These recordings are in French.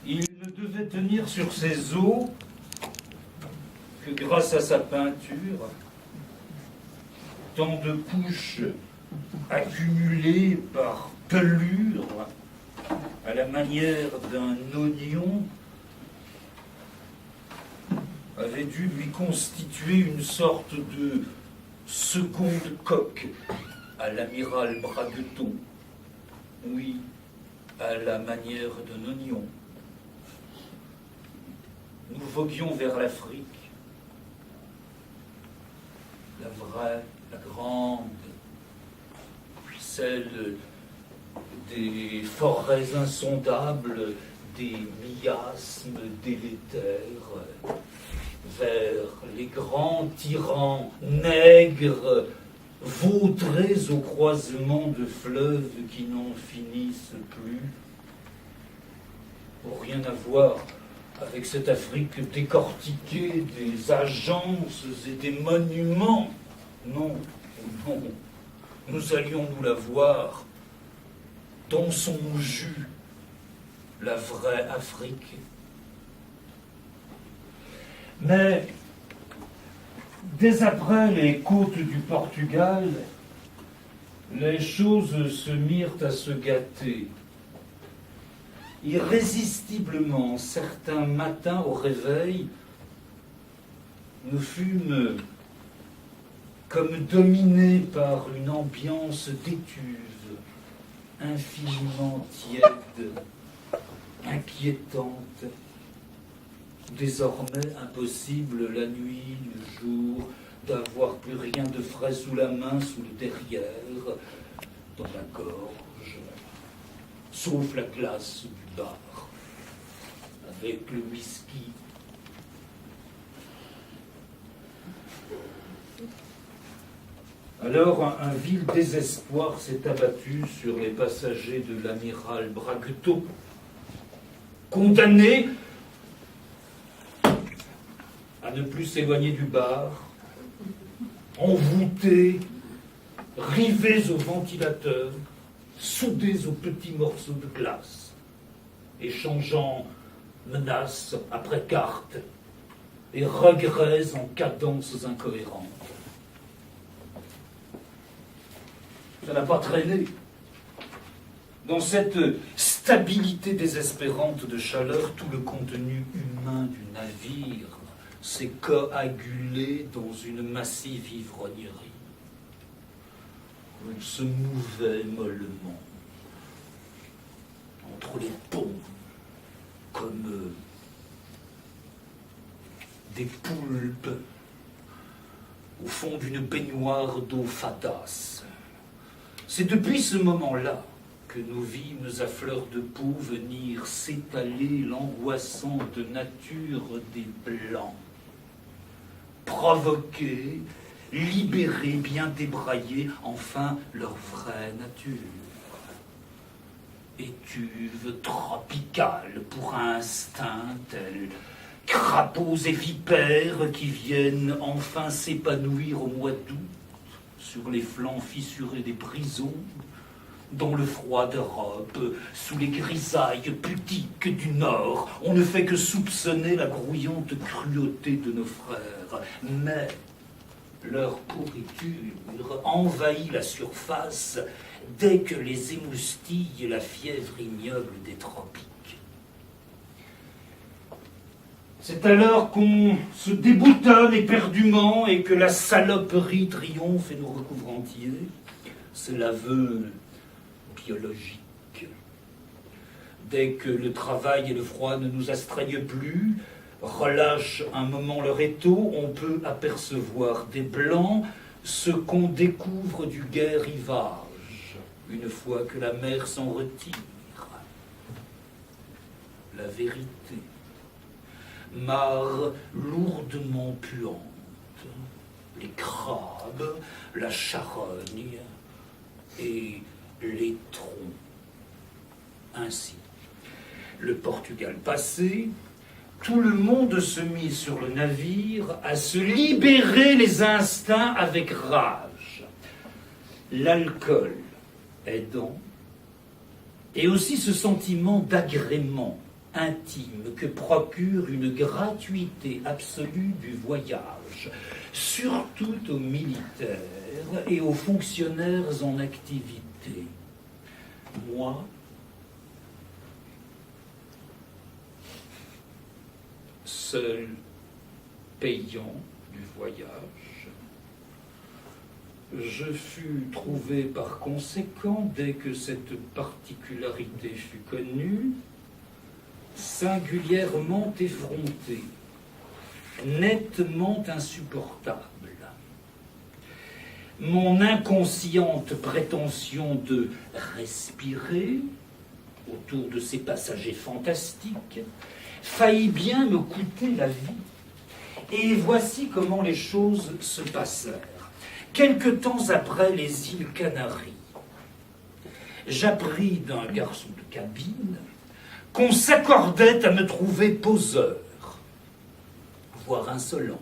Il ne devait tenir sur ses eaux que grâce à sa peinture, tant de couches accumulées par pelure à la manière d'un oignon avait dû lui constituer une sorte de seconde coque à l'amiral Bragueton, oui, à la manière d'un oignon. Nous voguions vers l'Afrique, la vraie, la grande, celle des forêts insondables, des miasmes délétères, vers les grands tyrans nègres, vautrés au croisement de fleuves qui n'en finissent plus, pour rien avoir avec cette Afrique décortiquée des agences et des monuments. Non, non, nous allions nous la voir dans son jus, la vraie Afrique. Mais dès après les côtes du Portugal, les choses se mirent à se gâter. Irrésistiblement, certains matins au réveil, nous fûmes comme dominés par une ambiance d'étuve, infiniment tiède, inquiétante. Désormais impossible la nuit, le jour, d'avoir plus rien de frais sous la main, sous le derrière, dans la gorge, sauf la glace du bar, avec le whisky. Alors un vil désespoir s'est abattu sur les passagers de l'amiral Bragueton, condamnés à ne plus s'éloigner du bar, envoûtés, rivés au ventilateur, soudés aux petits morceaux de glace, échangeant menaces après cartes et regrets en cadences incohérentes. Ça n'a pas traîné. Dans cette stabilité désespérante de chaleur, tout le contenu humain du navire s'est coagulé dans une massive ivrognerie. Il se mouvait mollement entre les ponts comme des poulpes au fond d'une baignoire d'eau fadasse. C'est depuis ce moment-là que nous vîmes à fleur de peau venir s'étaler l'angoissante nature des Blancs, provoquer, libérer, bien débrailler, enfin leur vraie nature. Étuve tropicale pour instinct, tels crapauds et vipères qui viennent enfin s'épanouir au mois d'août sur les flancs fissurés des prisons, dans le froid d'Europe, sous les grisailles pudiques du Nord. On ne fait que soupçonner la grouillante cruauté de nos frères. Mais leur pourriture envahit la surface dès que les émoustille la fièvre ignoble des tropiques. C'est alors qu'on se déboutonne éperdument et que la saloperie triomphe et nous recouvre entiers. C'est l'aveu biologique. Dès que le travail et le froid ne nous astreignent plus, relâche un moment leur étau, on peut apercevoir des blancs ce qu'on découvre du gai rivage, une fois que la mer s'en retire. La vérité. Mare lourdement puante, les crabes, la charogne et les troncs. Ainsi, le Portugal passé, tout le monde se mit sur le navire à se libérer les instincts avec rage. L'alcool aidant, et aussi ce sentiment d'agrément intime que procure une gratuité absolue du voyage, surtout aux militaires et aux fonctionnaires en activité. Moi, seul payant du voyage, je fus trouvé par conséquent, dès que cette particularité fut connue, singulièrement effronté, nettement insupportable. Mon inconsciente prétention de respirer autour de ces passagers fantastiques faillit bien me coûter la vie. Et voici comment les choses se passèrent. Quelque temps après les îles Canaries, j'appris d'un garçon de cabine qu'on s'accordait à me trouver poseur, voire insolent,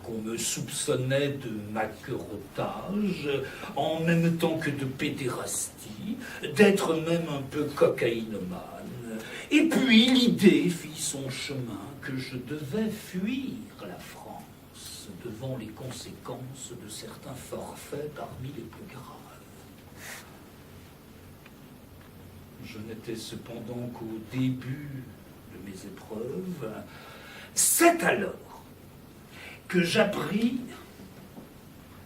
qu'on me soupçonnait de maquereautage, en même temps que de pédérastie, d'être même un peu cocaïnomane. Et puis l'idée fit son chemin que je devais fuir la France devant les conséquences de certains forfaits parmi les plus graves. Je n'étais cependant qu'au début de mes épreuves. C'est alors que j'appris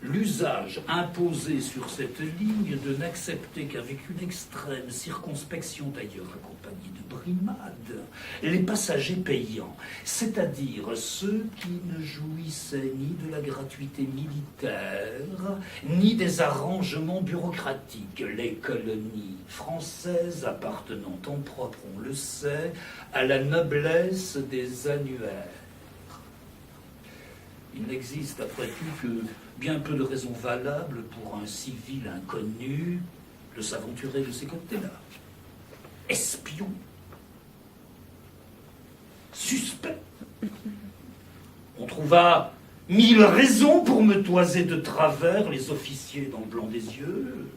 l'usage imposé sur cette ligne de n'accepter qu'avec une extrême circonspection, d'ailleurs accompagnée de brimades, les passagers payants, c'est-à-dire ceux qui ne jouissaient ni de la gratuité militaire, ni des arrangements bureaucratiques, les colonies françaises appartenant en propre, on le sait, à la noblesse des annuaires. Il n'existe après tout que bien peu de raisons valables pour un civil inconnu de s'aventurer de ces côtés-là. Espion, suspect. On trouva 1000 raisons pour me toiser de travers les officiers dans le blanc des yeux,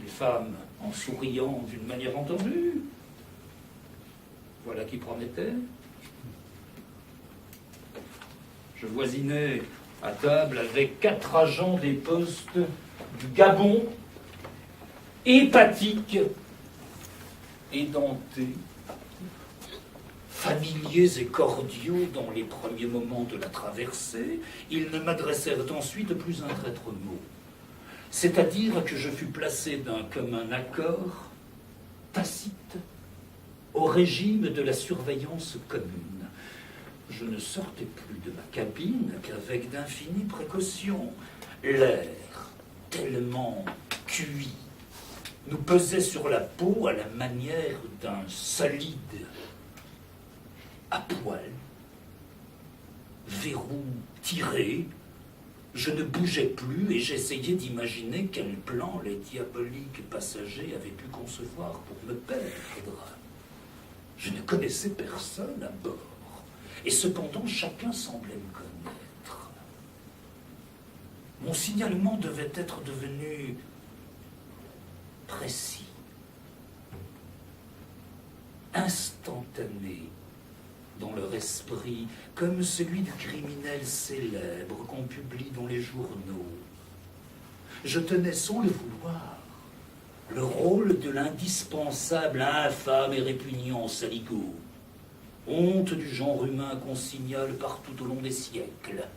les femmes en souriant d'une manière entendue. Voilà qui promettait. Je voisinais à table avec 4 agents des postes du Gabon, hépatiques, édentés, familiers et cordiaux dans les premiers moments de la traversée. Ils ne m'adressèrent ensuite plus un traître mot. C'est-à-dire que je fus placé d'un commun accord tacite au régime de la surveillance commune. Je ne sortais plus de ma cabine qu'avec d'infinies précautions. L'air, tellement cuit, nous pesait sur la peau à la manière d'un solide à poil. Verrou tiré, je ne bougeais plus et j'essayais d'imaginer quel plan les diaboliques passagers avaient pu concevoir pour me perdre. Je ne connaissais personne à bord. Et cependant, chacun semblait me connaître. Mon signalement devait être devenu précis, instantané dans leur esprit, comme celui du criminel célèbre qu'on publie dans les journaux. Je tenais sans le vouloir le rôle de l'indispensable, infâme et répugnant saligaud. Honte du genre humain qu'on signale partout au long des siècles,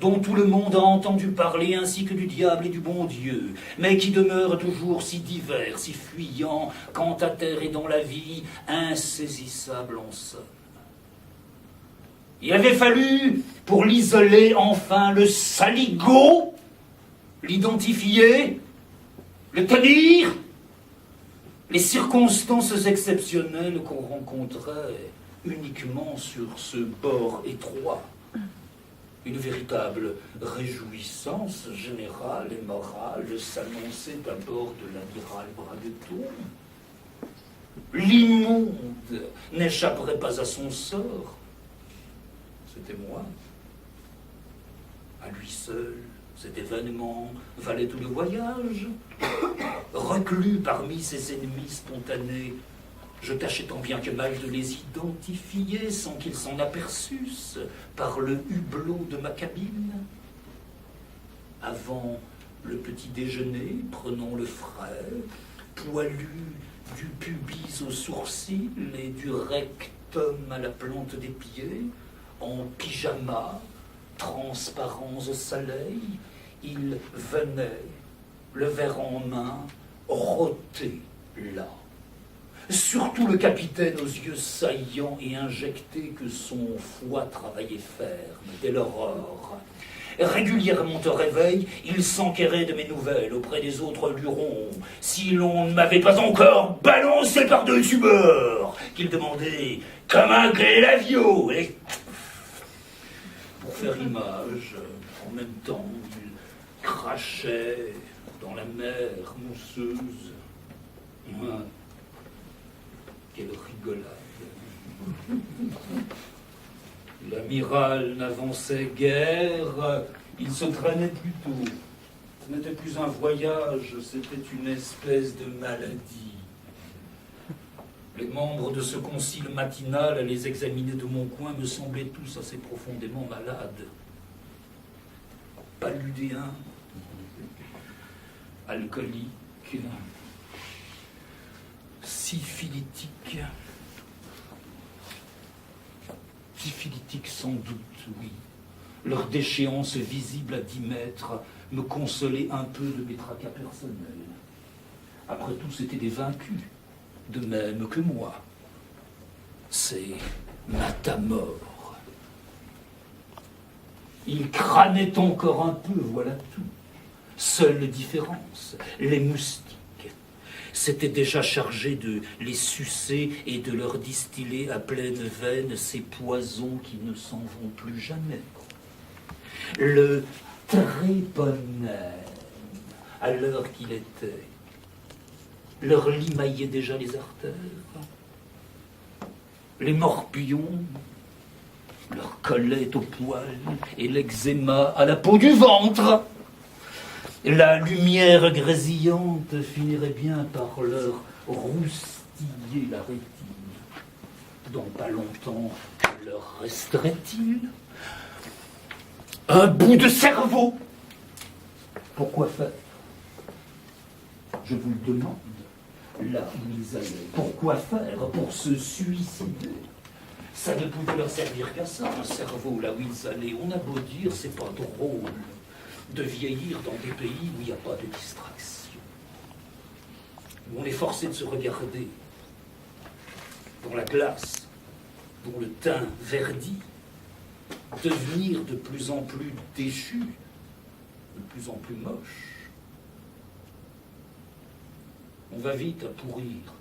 dont tout le monde a entendu parler ainsi que du diable et du bon Dieu, mais qui demeure toujours si divers, si fuyant, quant à terre et dans la vie, insaisissable en somme. Il avait fallu, pour l'isoler enfin, le saligaud, l'identifier, le tenir, les circonstances exceptionnelles qu'on rencontrait uniquement sur ce bord étroit. Une véritable réjouissance générale et morale s'annonçait à bord de l'amiral Bragueton. L'immonde n'échapperait pas à son sort. C'était moi. À lui seul, cet événement valait tout le voyage. Reclus parmi ses ennemis spontanés, Je tâchais tant bien que mal de les identifier sans qu'ils s'en aperçussent par le hublot de ma cabine. Avant le petit déjeuner, prenant le frais, poilu du pubis aux sourcils et du rectum à la plante des pieds, en pyjama, transparents au soleil, ils venaient, le verre en main, rôter là. Surtout le capitaine aux yeux saillants et injectés que son foie travaillait ferme dès l'aurore. Régulièrement au réveil, il s'enquérait de mes nouvelles auprès des autres lurons, si l'on ne m'avait pas encore balancé par-dessus bord, qu'il demandait « Comment est l'avion ?» et pour faire image, en même temps, il crachait dans la mer mousseuse. Ouais. Quelle rigolade. L'amiral n'avançait guère, il se traînait plutôt. Ce n'était plus un voyage, c'était une espèce de maladie. Les membres de ce concile matinal, à les examiner de mon coin, me semblaient tous assez profondément malades. Paludéens, alcooliques, syphilitiques. Syphilitiques sans doute, oui. Leur déchéance visible à 10 mètres me consolait un peu de mes tracas personnels. Après tout, c'étaient des vaincus, de même que moi. C'est matamor. Ils crânaient encore un peu, voilà tout. Seule différence, les moustiques s'étaient déjà chargés de les sucer et de leur distiller à pleine veine ces poisons qui ne s'en vont plus jamais. Le tréponème, à l'heure qu'il était, leur limaillait déjà les artères. Les morpions leur collaient au poil et l'eczéma à la peau du ventre. La lumière grésillante finirait bien par leur roustiller la rétine. Dans pas longtemps, leur resterait-il un bout de cerveau. Pourquoi faire? Je vous le demande, là où ils allaient. Pourquoi faire? Pour se suicider. Ça ne pouvait leur servir qu'à ça, un cerveau, là où ils allaient. On a beau dire, c'est pas drôle de vieillir dans des pays où il n'y a pas de distraction, où on est forcé de se regarder dans la glace, dont le teint verdit, devenir de plus en plus déchu, de plus en plus moche. On va vite à pourrir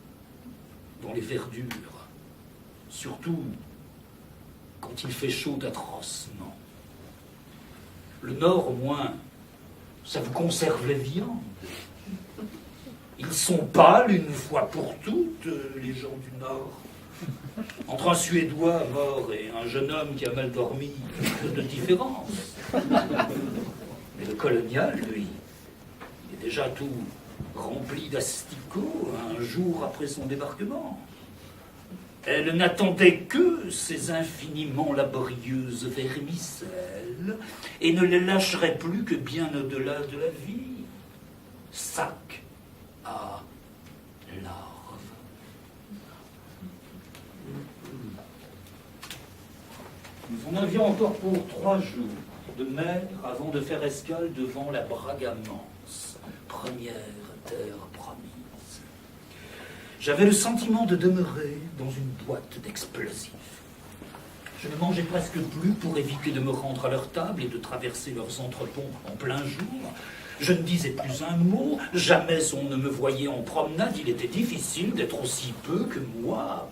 dans les verdures, surtout quand il fait chaud atrocement. Le Nord, au moins, ça vous conserve les viandes. Ils sont pâles une fois pour toutes, les gens du Nord. Entre un Suédois mort et un jeune homme qui a mal dormi, peu de différence. Mais le colonial, lui, il est déjà tout rempli d'asticots un jour après son débarquement. Elle n'attendait que ces infiniment laborieuses vermicelles et ne les lâcherait plus que bien au-delà de la vie. Sac à larves. Nous en avions encore pour 3 jours de mer avant de faire escale devant la Bragamance, première terre promise. J'avais le sentiment de demeurer dans une boîte d'explosifs. Je ne mangeais presque plus pour éviter de me rendre à leur table et de traverser leurs entrepôts en plein jour. Je ne disais plus un mot, jamais on ne me voyait en promenade, il était difficile d'être aussi peu que moi.